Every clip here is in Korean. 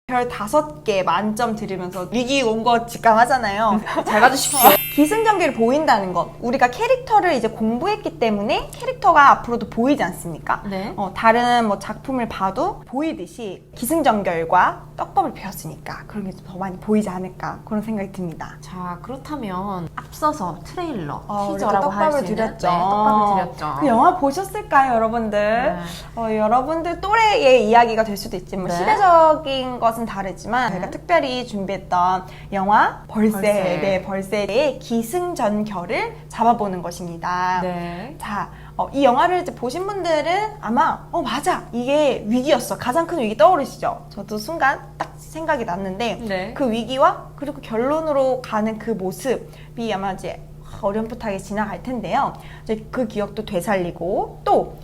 별 5개 만점 드리면서 위기 온 거 직감하잖아요. 잘 봐주십시오. 기승전결이 보인다는 것. 우리가 캐릭터를 이제 공부했기 때문에 캐릭터가 앞으로도 보이지 않습니까? 네. 다른 뭐 작품을 봐도 보이듯이 기승전결과 떡밥을 배웠으니까 그런 게 더 많이 보이지 않을까 그런 생각이 듭니다. 자, 그렇다면 앞서서 트레일러, 우리가 티저라고 할 수 떡밥을 있는 드렸죠. 떡밥을 드렸죠. 그 영화 보셨을까요, 여러분들? 여러분들 또래의 이야기가 될 수도 있지만 네. 시대적인 것은 다르지만 네. 저희가 특별히 준비했던 영화 벌새, 벌새. 네, 벌새의 기승전결을 잡아보는 것입니다. 네. 자, 이 영화를 이제 보신 분들은 아마 맞아, 이게 위기였어. 가장 큰 위기 떠오르시죠? 저도 순간 딱 생각이 났는데 네. 그 위기와 그리고 결론으로 가는 그 모습이 아마 이제 어렴풋하게 지나갈 텐데요. 이제 그 기억도 되살리고 또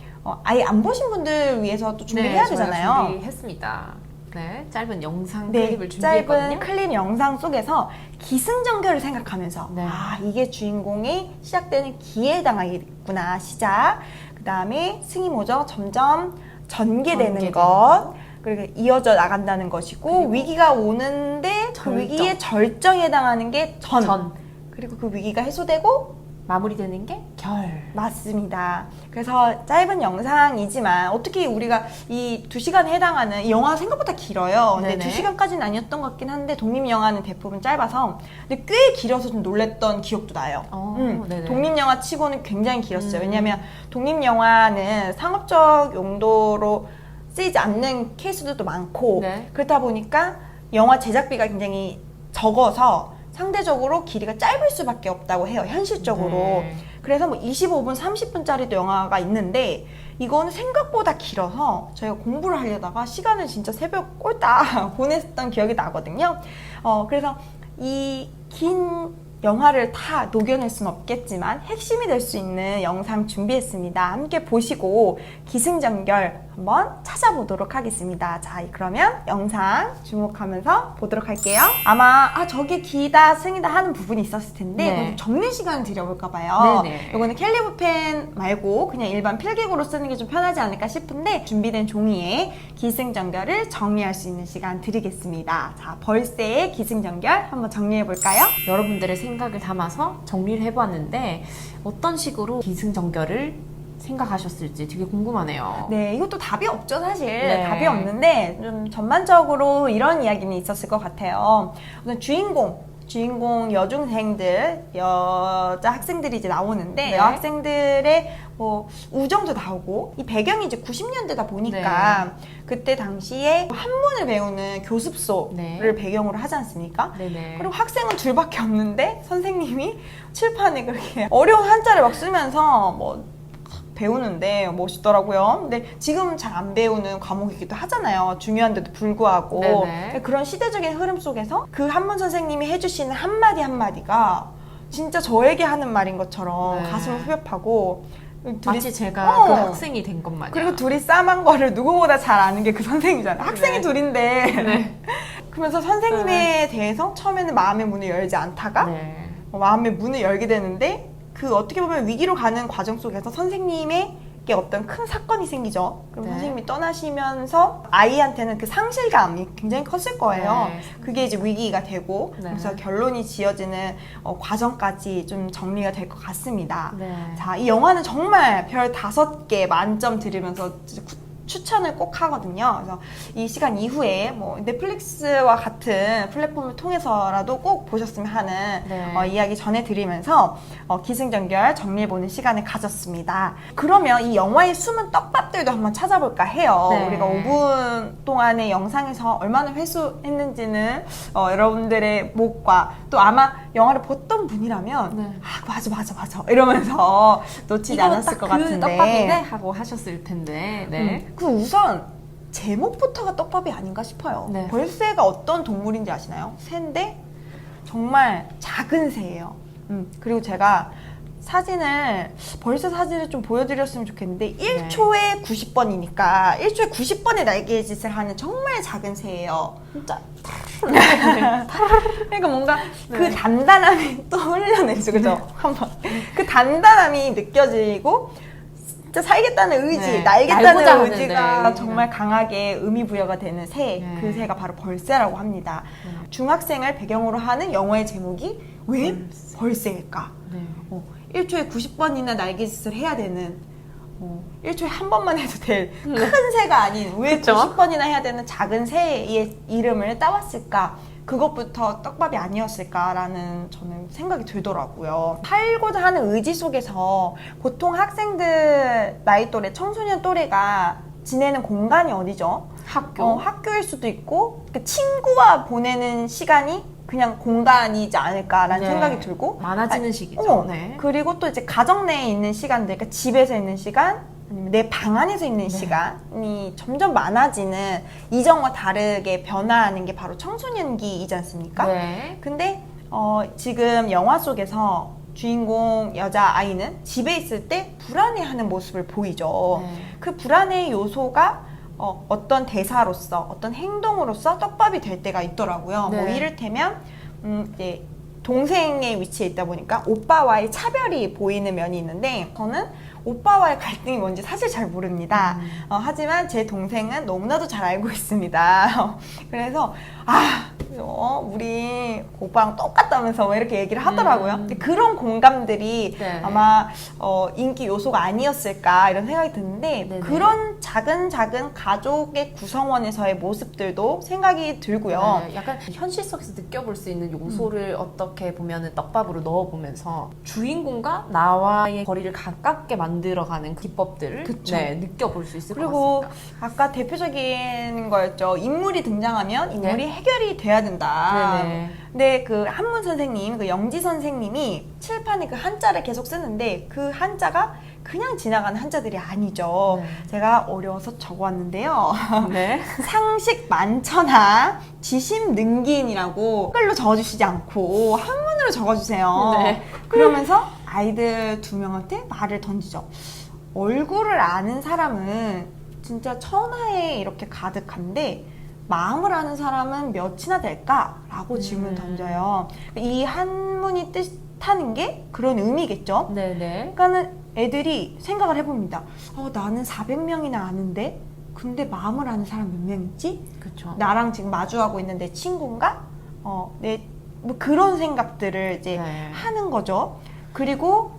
아예 안 보신 분들 위해서 또 준비를 해야 되잖아요. 준비했습니다. 네, 짧은 영상 네, 클립을 준비했거든요. 짧은 클립 영상 속에서 기승전결을 생각하면서 네. 이게 주인공이 시작되는 기회에 당하겠구나, 시작. 그 다음에 승이모저 점점 전개되는 것, 그리고 이어져 나간다는 것이고, 그리고 위기가 오는데 그 절정. 위기의 절정에 해당하는 게 전. 그리고 그 위기가 해소되고 마무리되는 게 결. 맞습니다. 그래서 짧은 영상이지만 어떻게 우리가 이 2시간에 해당하는 이 영화가 생각보다 길어요. 근데 네네. 2시간까지는 아니었던 것 같긴 한데 독립영화는 대부분 짧아서 근데 꽤 길어서 좀 놀랬던 기억도 나요. 네네. 독립영화 치고는 굉장히 길었어요. 왜냐하면 독립영화는 상업적 용도로 쓰이지 않는 케이스들도 많고 네. 그렇다 보니까 영화 제작비가 굉장히 적어서 상대적으로 길이가 짧을 수밖에 없다고 해요, 현실적으로. 네. 그래서 뭐 25분, 30분짜리도 영화가 있는데 이거는 생각보다 길어서 저희가 공부를 하려다가 시간을 진짜 새벽 꼴딱 보냈던 기억이 나거든요. 그래서 이 긴 영화를 다 녹여낼 수는 없겠지만 핵심이 될 수 있는 영상 준비했습니다. 함께 보시고 기승전결 한번 찾아보도록 하겠습니다. 자, 그러면 영상 주목하면서 보도록 할게요. 아마 저게 기다 승이다 하는 부분이 있었을 텐데 네. 정리 시간을 드려볼까 봐요. 네네. 이거는 캘리브펜 말고 그냥 일반 필기구로 쓰는 게 좀 편하지 않을까 싶은데 준비된 종이에 기승전결을 정리할 수 있는 시간 드리겠습니다. 자, 벌새의 기승전결 한번 정리해볼까요? 여러분들의 생각을 담아서 정리를 해봤는데 어떤 식으로 기승전결을 생각하셨을지 되게 궁금하네요. 네, 이것도 답이 없죠, 사실. 네. 답이 없는데, 좀 전반적으로 이런 이야기는 있었을 것 같아요. 우선 주인공 여중생들, 여자 학생들이 이제 나오는데, 네. 여학생들의 뭐, 우정도 나오고, 이 배경이 이제 90년대다 보니까, 그때 당시에 한문을 배우는 교습소를 네. 배경으로 하지 않습니까? 네네. 그리고 학생은 둘밖에 없는데, 선생님이 칠판에 그렇게 어려운 한자를 막 쓰면서 뭐, 배우는데 멋있더라고요. 근데 지금은 잘 안 배우는 과목이기도 하잖아요. 중요한데도 불구하고. 네네. 그런 시대적인 흐름 속에서 그 한문 선생님이 해주시는 한마디 한마디가 진짜 저에게 하는 말인 것처럼 네. 가슴을 후벼파고 마치 제가 그 학생이 된 것 마냥. 그리고 둘이 싸움한 거를 누구보다 잘 아는 게 그 선생님이잖아요. 학생이 네. 둘인데 네. 그러면서 선생님에 대해서 처음에는 마음의 문을 열지 않다가 네. 마음의 문을 열게 되는데 그 어떻게 보면 위기로 가는 과정 속에서 선생님에게 어떤 큰 사건이 생기죠. 그럼 네. 선생님이 떠나시면서 아이한테는 그 상실감이 굉장히 컸을 거예요. 네. 그게 이제 위기가 되고 네. 그래서 결론이 지어지는 과정까지 좀 정리가 될 것 같습니다. 네. 자, 이 영화는 정말 별 5개 만점 드리면서 추천을 꼭 하거든요. 그래서 이 시간 이후에 뭐 넷플릭스와 같은 플랫폼을 통해서라도 꼭 보셨으면 하는 네. 이야기 전해드리면서 기승전결 정리해보는 시간을 가졌습니다. 그러면 이 영화의 숨은 떡밥들도 한번 찾아볼까 해요. 네. 우리가 5분 동안의 영상에서 얼마나 회수했는지는 여러분들의 목과 또 아마 영화를 봤던 분이라면 네. 맞아 이러면서 놓치지 않았을 것 같은데 떡밥이네 하고 하셨을 텐데. 네. 그 우선 제목부터가 떡밥이 아닌가 싶어요. 네. 벌새가 어떤 동물인지 아시나요? 새인데 정말 작은 새예요. 그리고 제가 벌새 사진을 좀 보여드렸으면 좋겠는데 1초에 90번이니까 1초에 90번의 날개짓을 하는 정말 작은 새예요. 진짜. 그러니까 뭔가 그 단단함이 또 흘려내죠, 그죠? 한번 그 단단함이 느껴지고 진짜 살겠다는 의지, 네. 날겠다는 날고자 의지가 하는데, 정말 강하게 의미부여가 되는 새, 네. 그 새가 바로 벌새라고 합니다. 네. 중학생을 배경으로 하는 영화의 제목이 왜 벌새. 벌새일까? 네. 1초에 90번이나 날개짓을 해야 되는 1초에 한 번만 해도 될 큰 새가 아닌 왜 그쵸? 90번이나 해야 되는 작은 새의 이름을 따왔을까? 그것부터 떡밥이 아니었을까라는 저는 생각이 들더라고요. 살고자 하는 의지 속에서 보통 학생들 나이 또래, 청소년 또래가 지내는 공간이 어디죠? 학교. 학교일 수도 있고 친구와 보내는 시간이 그냥 공간이지 않을까라는 네. 생각이 들고 많아지는 시기죠. 네. 그리고 또 이제 가정 내에 있는 시간들, 그러니까 집에서 있는 시간, 아니면 내 방 안에서 있는 네. 시간이 점점 많아지는 이전과 다르게 변화하는 게 바로 청소년기이지 않습니까? 네. 근데 지금 영화 속에서 주인공 여자아이는 집에 있을 때 불안해하는 모습을 보이죠. 네. 그 불안의 요소가 어떤 대사로서 어떤 행동으로서 떡밥이 될 때가 있더라고요. 네. 뭐 이를테면 이제 동생의 위치에 있다 보니까 오빠와의 차별이 보이는 면이 있는데 저는 오빠와의 갈등이 뭔지 사실 잘 모릅니다. 하지만 제 동생은 너무나도 잘 알고 있습니다. 그래서 우리 오빠랑 똑같다면서 이렇게 얘기를 하더라고요. 근데 그런 공감들이 네. 아마 인기 요소가 아니었을까 이런 생각이 드는데 네네. 그런 작은 가족의 구성원에서의 모습들도 생각이 들고요. 네, 약간 현실 속에서 느껴볼 수 있는 요소를 어떻게 보면은 떡밥으로 넣어보면서 주인공과 나와의 거리를 가깝게 만들어가는 기법들을 그쵸. 네, 느껴볼 수 있을 것 그리고 같습니다. 아까 대표적인 거였죠. 인물이 등장하면 인물이 해결이 돼야 된다. 네네. 근데 그 한문 선생님, 그 영지 선생님이 칠판에 그 한자를 계속 쓰는데 그 한자가 그냥 지나가는 한자들이 아니죠. 네. 제가 어려워서 적어왔는데요. 네. 상식 만천하 지심능기인이라고 한글로 적어주시지 않고 한문으로 적어주세요. 네. 그러면서 아이들 2명한테 말을 던지죠. 얼굴을 아는 사람은 진짜 천하에 이렇게 가득한데 마음을 아는 사람은 몇이나 될까라고 질문을 던져요. 이 한문이 뜻하는 게 그런 의미겠죠. 네네. 그러니까는 애들이 생각을 해봅니다. 나는 400명이나 아는데 근데 마음을 아는 사람 몇 명 있지? 그렇죠. 나랑 지금 마주하고 있는 내 친구인가? 뭐 그런 생각들을 이제 네. 하는 거죠. 그리고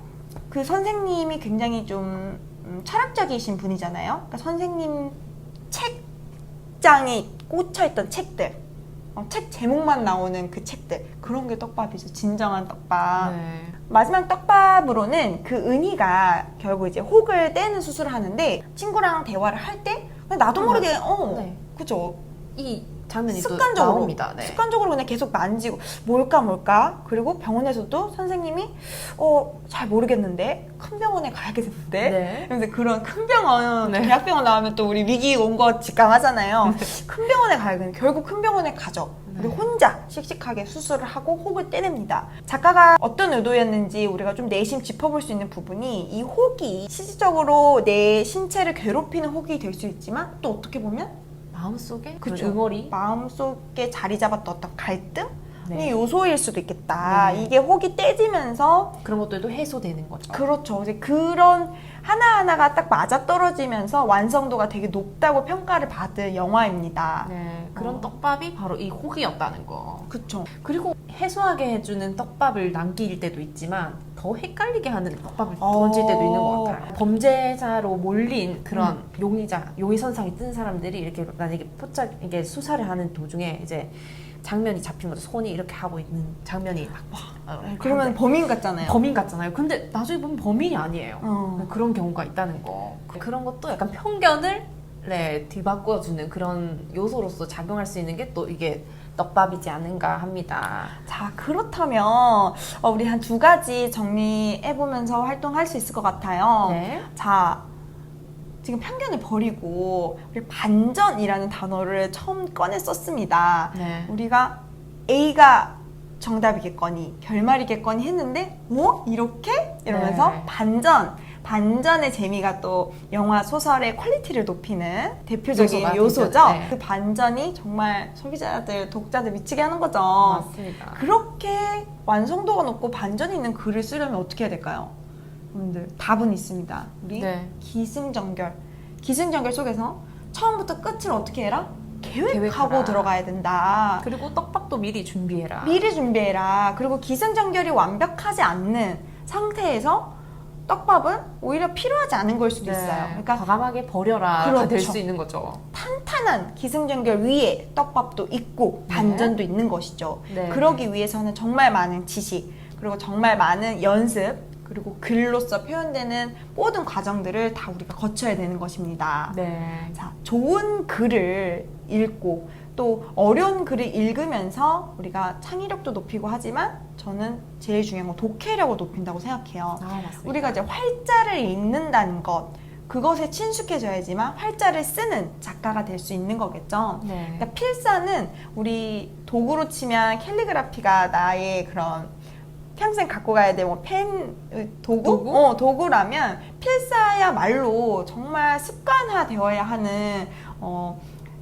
그 선생님이 굉장히 좀 철학적이신 분이잖아요. 그러니까 선생님 책장에 꽂혀있던 책들, 책 제목만 나오는 그 책들, 그런 게 떡밥이죠. 진정한 떡밥. 네. 마지막 떡밥으로는 그 은희가 결국 이제 혹을 떼는 수술을 하는데 친구랑 대화를 할 때 나도 모르게 네. 그죠. 이 장면이 또 습관적으로 나옵니다. 네. 습관적으로 그냥 계속 만지고 뭘까 그리고 병원에서도 선생님이 잘 모르겠는데 큰 병원에 가야겠는데 네. 그래서 그런 큰 병원 네. 대학병원 나오면 또 우리 위기 온 거 직감하잖아요. 큰 병원에 가야겠는데 결국 큰 병원에 가죠. 그리고 혼자 씩씩하게 수술을 하고 혹을 떼냅니다. 작가가 어떤 의도였는지 우리가 좀 내심 짚어볼 수 있는 부분이 이 혹이 실질적으로 내 신체를 괴롭히는 혹이 될 수 있지만 또 어떻게 보면 마음속에 그쵸. 그런 응어리. 마음속에 자리 잡았던 어떤 갈등이 네. 요소일 수도 있겠다. 네. 이게 혹이 떼지면서 그런 것들도 해소되는 거죠. 그렇죠. 이제 그런 하나하나가 딱 맞아떨어지면서 완성도가 되게 높다고 평가를 받은 영화입니다. 네, 그런 떡밥이 바로 이 혹이었다는 거. 그쵸. 그리고 해소하게 해주는 떡밥을 남길 때도 있지만 더 헷갈리게 하는 떡밥을 던질 때도 있는 것 같아요. 범죄자로 몰린 그런 용의선상에 뜬 사람들이 이렇게 만약에 이게 수사를 하는 도중에 이제 장면이 잡힌 거죠. 손이 이렇게 하고 있는 장면이 그러면 범인 같잖아요. 범인 같잖아요. 근데 나중에 보면 범인이 아니에요. 어. 그런 경우가 있다는 거. 그런 것도 약간 편견을 뒤바꿔주는 그런 요소로서 작용할 수 있는 게 또 이게 떡밥이지 않은가 합니다. 자, 그렇다면 우리 한 2가지 정리해보면서 활동할 수 있을 것 같아요. 네. 자, 지금 편견을 버리고 우리 반전이라는 단어를 처음 꺼내 썼습니다. 네. 우리가 A가 정답이겠거니 결말이겠거니 했는데 이렇게? 이러면서 네. 반전의 재미가 또 영화 소설의 퀄리티를 높이는 대표적인 요소가 요소죠. 되죠. 네. 그 반전이 정말 소비자들, 독자들 미치게 하는 거죠. 맞습니다. 그렇게 완성도가 높고 반전이 있는 글을 쓰려면 어떻게 해야 될까요? 여러분들 답은 있습니다. 우리 네. 기승전결. 기승전결 속에서 처음부터 끝을 어떻게 해라? 계획하고 계획하라. 들어가야 된다. 그리고 떡밥도 미리 준비해라. 미리 준비해라. 그리고 기승전결이 완벽하지 않는 상태에서 떡밥은 오히려 필요하지 않은 걸 수도 있어요. 그러니까 과감하게 버려라가 그렇죠. 될 수 있는 거죠. 탄탄한 기승전결 위에 떡밥도 있고 반전도 있는 것이죠. 네. 그러기 위해서는 정말 많은 지식, 그리고 정말 많은 연습, 그리고 글로써 표현되는 모든 과정들을 다 우리가 거쳐야 되는 것입니다. 네. 자, 좋은 글을 읽고 또 어려운 글을 읽으면서 우리가 창의력도 높이고 하지만 저는 제일 중요한 건 독해력을 높인다고 생각해요. 아, 맞습니다. 우리가 이제 활자를 읽는다는 것, 그것에 친숙해져야지만 활자를 쓰는 작가가 될 수 있는 거겠죠. 네. 그러니까 필사는 우리 도구로 치면 캘리그라피가 나의 그런 평생 갖고 가야 될 뭐 펜 도구? 도구? 도구라면 필사야말로 정말 습관화되어야 하는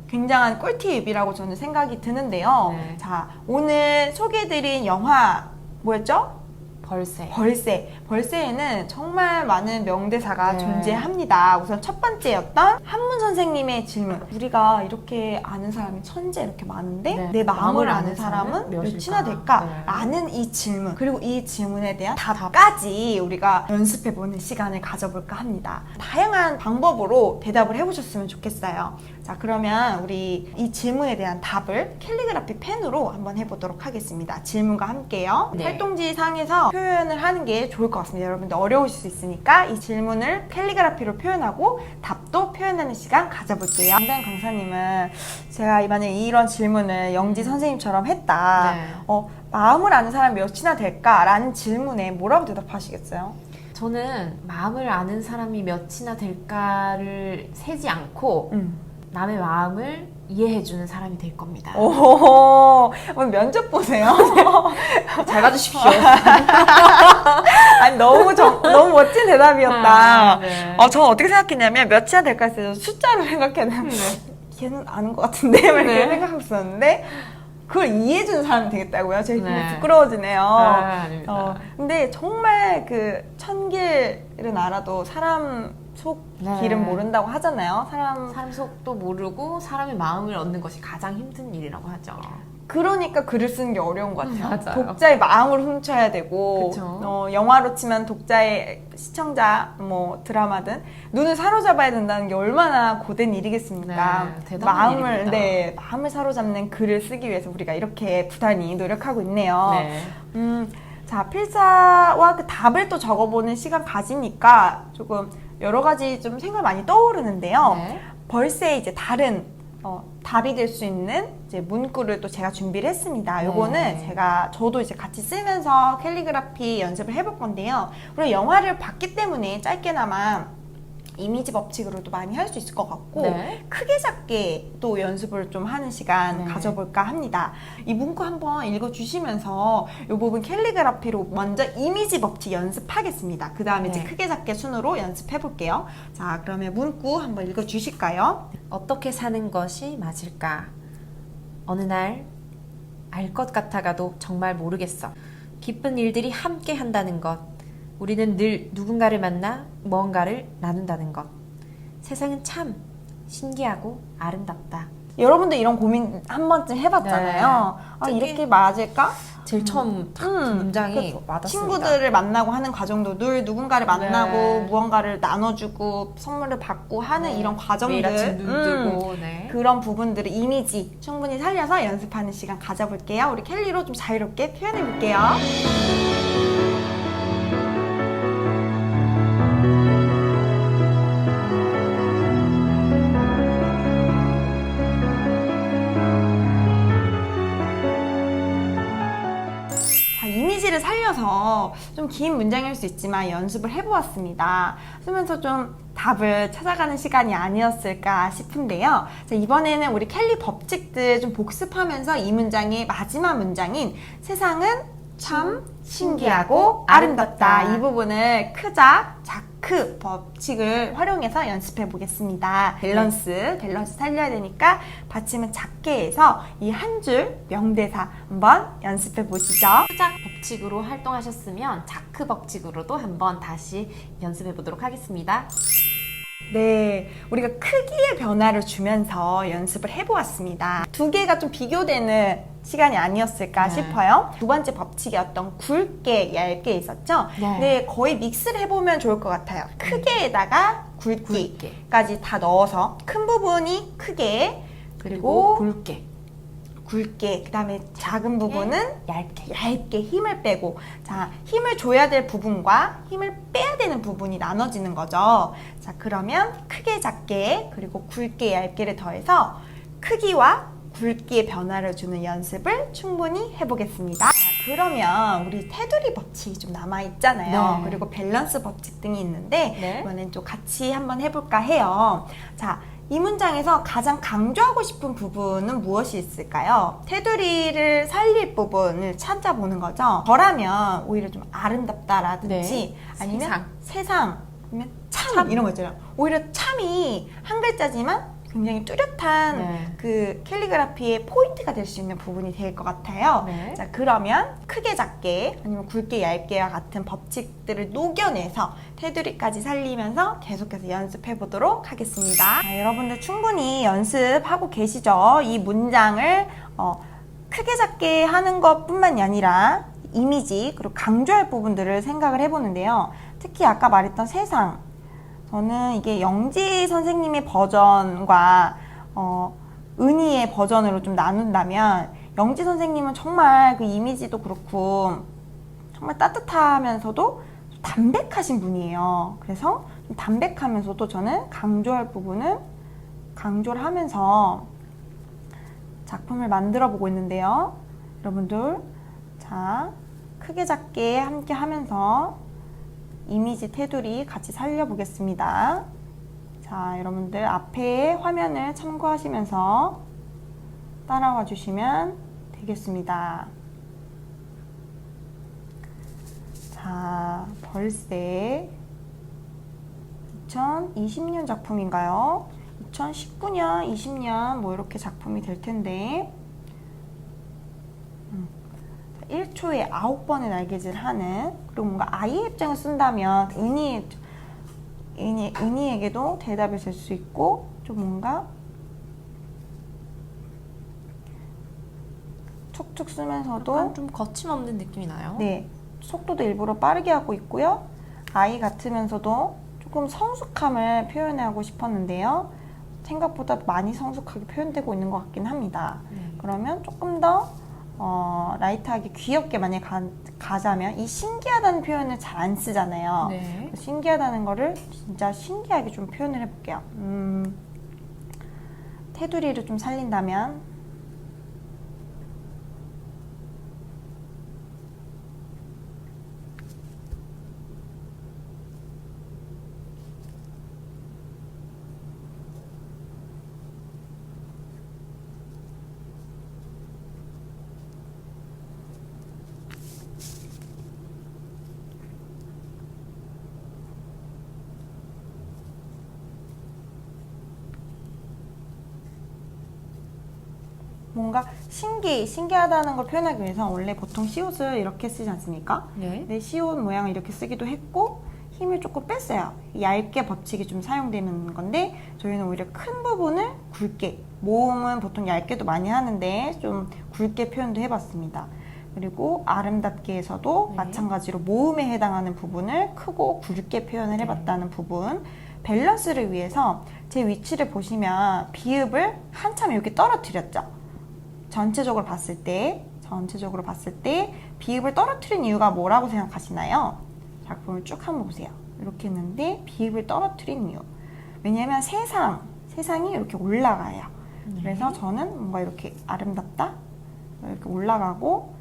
굉장한 꿀팁이라고 저는 생각이 드는데요. 네. 자, 오늘 소개해드린 영화 뭐였죠? 벌새. 벌새에는 정말 많은 명대사가 네. 존재합니다. 우선 첫 번째였던 한문 선생님의 질문. 우리가 이렇게 아는 사람이 천재 이렇게 많은데 네. 내 마음을 아는 사람은 몇일까? 몇이나 될까? 네. 라는 이 질문. 그리고 이 질문에 대한 답까지 우리가 연습해보는 시간을 가져볼까 합니다. 다양한 방법으로 대답을 해보셨으면 좋겠어요. 자, 그러면 우리 이 질문에 대한 답을 캘리그라피 펜으로 한번 해보도록 하겠습니다. 질문과 함께요. 네. 활동지 상에서 표현을 하는 게 좋을 것 같습니다. 여러분들 어려우실 수 있으니까 이 질문을 캘리그라피로 표현하고 답도 표현하는 시간 가져볼게요. 담당 강사님은 제가 이번에 이런 질문을 영지 선생님처럼 했다. 네. 마음을 아는 사람이 몇이나 될까라는 질문에 뭐라고 대답하시겠어요? 저는 마음을 아는 사람이 몇이나 될까를 세지 않고 남의 마음을 이해해주는 사람이 될 겁니다. 오, 면접 보세요. 잘 봐주십시오. 아니 너무 멋진 대답이었다. 네. 저는 어떻게 생각했냐면 몇이나 될까 해서 숫자로 생각했는데 걔는 아는 것 같은데 이렇게 네. 생각하고 있었는데 그걸 이해해주는 사람이 되겠다고요? 제가 굉장히 네. 부끄러워지네요. 아닙니다. 근데 정말 그 천길은 알아도 사람 속 네. 길은 모른다고 하잖아요. 사람 속도 모르고 사람의 마음을 얻는 것이 가장 힘든 일이라고 하죠. 그러니까 글을 쓰는 게 어려운 것 같아요. 맞아요. 독자의 마음을 훔쳐야 되고, 그쵸. 영화로 치면 독자의 시청자, 뭐 드라마든 눈을 사로잡아야 된다는 게 얼마나 고된 일이겠습니까? 네, 대단한 일입니다. 마음을 사로잡는 글을 쓰기 위해서 우리가 이렇게 부단히 노력하고 있네요. 네. 자, 필사와 그 답을 또 적어보는 시간 가지니까 조금 여러 가지 좀 생각 많이 떠오르는데요. 네. 벌새 이제 다른 답이 될 수 있는 이제 문구를 또 제가 준비를 했습니다. 요거는 네. 저도 이제 같이 쓰면서 캘리그라피 연습을 해볼 건데요. 우리 영화를 봤기 때문에 짧게나마 이미지 법칙으로도 많이 할 수 있을 것 같고 네. 크게 작게 또 연습을 좀 하는 시간 네. 가져볼까 합니다. 이 문구 한번 읽어주시면서 이 부분 캘리그라피로 먼저 이미지 법칙 연습하겠습니다. 그 다음에 네. 이제 크게 작게 순으로 연습해볼게요. 자, 그러면 문구 한번 읽어주실까요? 어떻게 사는 것이 맞을까? 어느 날 알 것 같아가도 정말 모르겠어. 기쁜 일들이 함께 한다는 것. 우리는 늘 누군가를 만나 무언가를 나눈다는 것. 세상은 참 신기하고 아름답다. 여러분들 이런 고민 한 번쯤 해봤잖아요. 네. 이렇게 맞을까? 제일 처음 딱 문장이 그 와닿습니다. 친구들을 만나고 하는 과정도 늘 누군가를 만나고 네. 무언가를 나눠주고 선물을 받고 하는 네. 이런 과정들 매일 아침 눈 뜨고 네. 그런 부분들을 이미지 충분히 살려서 연습하는 시간 가져볼게요. 우리 캘리로 좀 자유롭게 표현해볼게요. 이미지를 살려서 좀 긴 문장일 수 있지만 연습을 해보았습니다. 쓰면서 좀 답을 찾아가는 시간이 아니었을까 싶은데요. 자, 이번에는 우리 캘리 법칙들 좀 복습하면서 이 문장의 마지막 문장인 세상은 참 신기하고 아름답다. 이 부분을 크자, 자크 법칙을 활용해서 연습해 보겠습니다. 밸런스 살려야 되니까 받침은 작게 해서 이 한 줄 명대사 한번 연습해 보시죠. 크작 법칙으로 활동하셨으면 자크 법칙으로도 한번 다시 연습해 보도록 하겠습니다. 네, 우리가 크기의 변화를 주면서 연습을 해보았습니다. 두 개가 좀 비교되는 시간이 아니었을까 싶어요. 두 번째 법칙이 어떤 굵게, 얇게 있었죠? 네, 거의 믹스를 해보면 좋을 것 같아요. 크게에다가 굵기까지 다 넣어서 큰 부분이 크게, 그리고 굵게, 그 다음에 작은 부분은 얇게 힘을 빼고, 자, 힘을 줘야 될 부분과 힘을 빼야 되는 부분이 나눠지는 거죠. 자, 그러면 크게, 작게, 그리고 굵게, 얇게를 더해서 크기와 굵기의 변화를 주는 연습을 충분히 해보겠습니다. 그러면 우리 테두리 법칙이 좀 남아있잖아요. 그리고 밸런스 법칙 등이 있는데 이번엔 좀 같이 한번 해볼까 해요. 자, 이 문장에서 가장 강조하고 싶은 부분은 무엇이 있을까요? 테두리를 살릴 부분을 찾아보는 거죠. 저라면 오히려 좀 아름답다라든지 아니면 세상, 아니면 참 이런 거 있잖아요. 오히려 참이 한 글자지만 굉장히 뚜렷한 그 캘리그라피의 포인트가 될 수 있는 부분이 될 것 같아요. 자, 그러면 크게 작게 아니면 굵게 얇게와 같은 법칙들을 녹여내서 테두리까지 살리면서 계속해서 연습해 보도록 하겠습니다. 자, 여러분들 충분히 연습하고 계시죠? 이 문장을 크게 작게 하는 것뿐만이 아니라 이미지 그리고 강조할 부분들을 생각을 해보는데요. 특히 아까 말했던 세상, 저는 이게 영지 선생님의 버전과 은희의 버전으로 좀 나눈다면 영지 선생님은 정말 그 이미지도 그렇고 정말 따뜻하면서도 담백하신 분이에요. 그래서 좀 담백하면서도 저는 강조할 부분은 강조를 하면서 작품을 만들어 보고 있는데요. 여러분들, 자, 크게 작게 함께 하면서 이미지 테두리 같이 살려보겠습니다. 자, 여러분들 앞에 화면을 참고하시면서 따라와 주시면 되겠습니다. 자, 벌새 2020년 작품인가요? 2019년, 20년 뭐 이렇게 작품이 될 텐데 1초에 9번의 날개질을 하는, 그리고 뭔가 아이의 입장을 쓴다면 은희에게도 대답이 될 수 있고 좀 뭔가 툭툭 쓰면서도 약간 좀 거침없는 느낌이 나요. 네, 속도도 일부러 빠르게 하고 있고요. 아이 같으면서도 조금 성숙함을 표현하고 싶었는데요. 생각보다 많이 성숙하게 표현되고 있는 것 같긴 합니다. 그러면 조금 더 라이트하게 귀엽게 만약에 가자면 이 신기하다는 표현을 잘 안 쓰잖아요. 신기하다는 거를 진짜 신기하게 좀 표현을 해볼게요. 테두리를 좀 살린다면 뭔가 신기하다는 걸 표현하기 위해서 원래 보통 시옷을 이렇게 쓰지 않습니까? 네, 시옷 모양을 이렇게 쓰기도 했고 힘을 조금 뺐어요. 얇게 법칙이 좀 사용되는 건데 저희는 오히려 큰 부분을 굵게, 모음은 보통 얇게도 많이 하는데 좀 굵게 표현도 해봤습니다. 그리고 아름답게에서도 마찬가지로 모음에 해당하는 부분을 크고 굵게 표현을 해봤다는 부분, 밸런스를 위해서 제 위치를 보시면 비읍을 한참 이렇게 떨어뜨렸죠. 전체적으로 봤을 때 비읍을 떨어뜨린 이유가 뭐라고 생각하시나요? 작품을 쭉 한번 보세요. 이렇게 했는데 비읍을 떨어뜨린 이유, 왜냐하면 세상이 이렇게 올라가요. 그래서 저는 뭔가 이렇게 아름답다, 이렇게 올라가고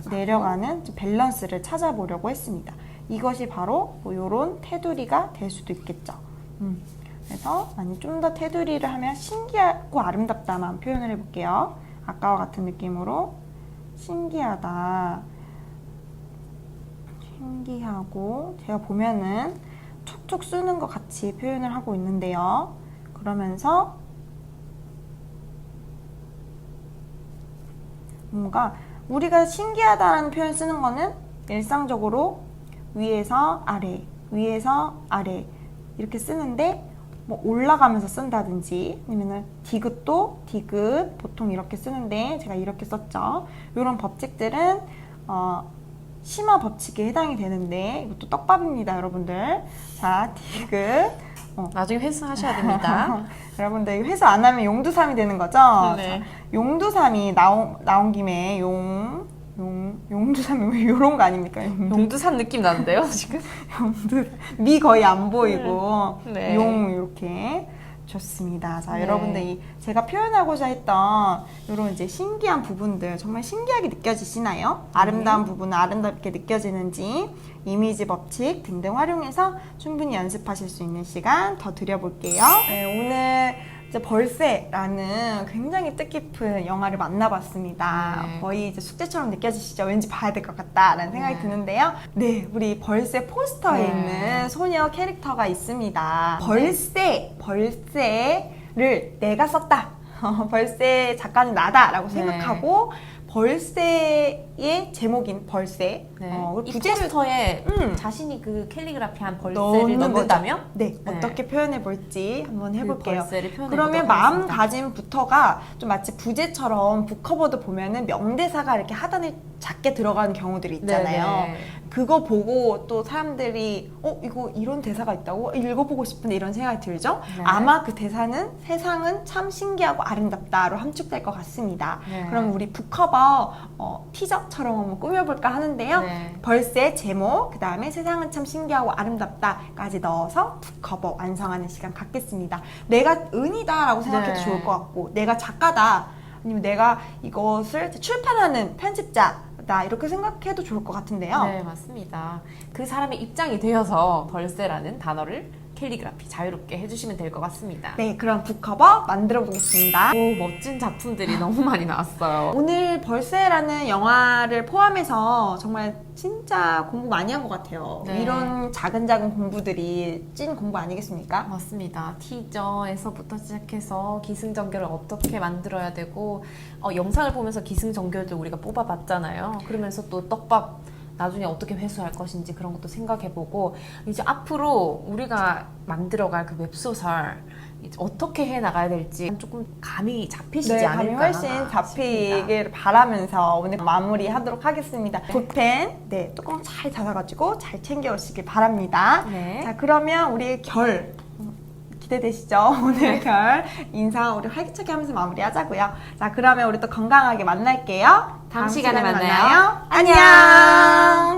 내려가는 밸런스를 찾아보려고 했습니다. 이것이 바로 뭐 이런 테두리가 될 수도 있겠죠. 그래서 좀 더 테두리를 하면 신기하고 아름답다만 표현을 해볼게요. 아까와 같은 느낌으로 신기하다, 신기하고 제가 보면은 촉촉 쓰는 것 같이 표현을 하고 있는데요. 그러면서 뭔가 우리가 신기하다는 표현 쓰는 거는 일상적으로 위에서 아래, 위에서 아래 이렇게 쓰는데 뭐 올라가면서 쓴다든지 아니면은 디귿도 디귿 보통 이렇게 쓰는데 제가 이렇게 썼죠. 이런 법칙들은 심화 법칙에 해당이 되는데 이것도 떡밥입니다, 여러분들. 자, 디귿. 나중에 회수하셔야 됩니다. 여러분들 회수 안 하면 용두삼이 되는 거죠? 네. 자, 용두삼이 나온 김에 용두삼이 왜 이런 거 아닙니까? 용두산 느낌 나는데요, 지금? 미 거의 안 보이고 네. 용 이렇게 좋습니다. 자, 네. 여러분들 제가 표현하고자 했던 이런 이제 신기한 부분들 정말 신기하게 느껴지시나요? 아름다운 부분은 아름답게 느껴지는지 이미지 법칙 등등 활용해서 충분히 연습하실 수 있는 시간 더 드려볼게요. 네, 오늘 이제 벌새라는 굉장히 뜻깊은 영화를 만나봤습니다. 네. 거의 이제 숙제처럼 느껴지시죠? 왠지 봐야 될 것 같다라는 생각이 네. 드는데요. 네, 우리 벌새 포스터에 네. 있는 소녀 캐릭터가 있습니다. 벌새를 내가 썼다. 벌새 작가는 나다라고 네. 생각하고 벌새의 제목인 벌새. 네. 그리고 이 부제를 포스터에 음. 자신이 그 캘리그라피한 벌새를 넣는 넣는다면? 네, 어떻게 표현해 볼지 한번 해볼게요. 벌새를 표현해 그러면 보도록 하겠습니다. 마음가짐부터가 좀 마치 부제처럼 북커버도 보면은 명대사가 이렇게 하단에 작게 들어가는 경우들이 있잖아요. 네네. 그거 보고 또 사람들이 이거 이런 대사가 있다고 읽어보고 싶은데 이런 생각이 들죠? 네. 아마 그 대사는 세상은 참 신기하고 아름답다로 함축될 것 같습니다. 네. 그럼 우리 북커버 티저처럼 한번 꾸며볼까 하는데요. 네. 벌새 제목, 그 다음에 세상은 참 신기하고 아름답다까지 넣어서 북커버 완성하는 시간 갖겠습니다. 내가 은이다라고 생각해도 네. 좋을 것 같고, 내가 작가다, 아니면 내가 이것을 출판하는 편집자다, 이렇게 생각해도 좋을 것 같은데요. 네, 맞습니다. 그 사람의 입장이 되어서 벌새라는 단어를 캘리그라피 자유롭게 해주시면 될 것 같습니다. 네, 그럼 북커버 만들어 보겠습니다. 오, 멋진 작품들이 너무 많이 나왔어요. 오늘 벌새라는 영화를 포함해서 정말 진짜 공부 많이 한 것 같아요. 네. 이런 작은 공부들이 찐 공부 아니겠습니까? 맞습니다. 티저에서부터 시작해서 기승전결을 어떻게 만들어야 되고 영상을 보면서 기승전결도 우리가 뽑아봤잖아요. 그러면서 또 떡밥 나중에 어떻게 회수할 것인지 그런 것도 생각해보고 이제 앞으로 우리가 만들어갈 그 웹소설 이제 어떻게 해 나가야 될지 조금 감이 잡히시지 네, 감이 않을까 훨씬 싶습니다. 잡히길 바라면서 오늘 마무리하도록 하겠습니다. 붓펜, 네, 뚜껑 잘 닫아가지고 잘 챙겨오시길 바랍니다. 네. 자, 그러면 우리 결 기대되시죠? 오늘 결 인사 우리 활기차게 하면서 마무리하자고요. 자, 그러면 우리 또 건강하게 만날게요. 다음 시간에 만나요. 안녕.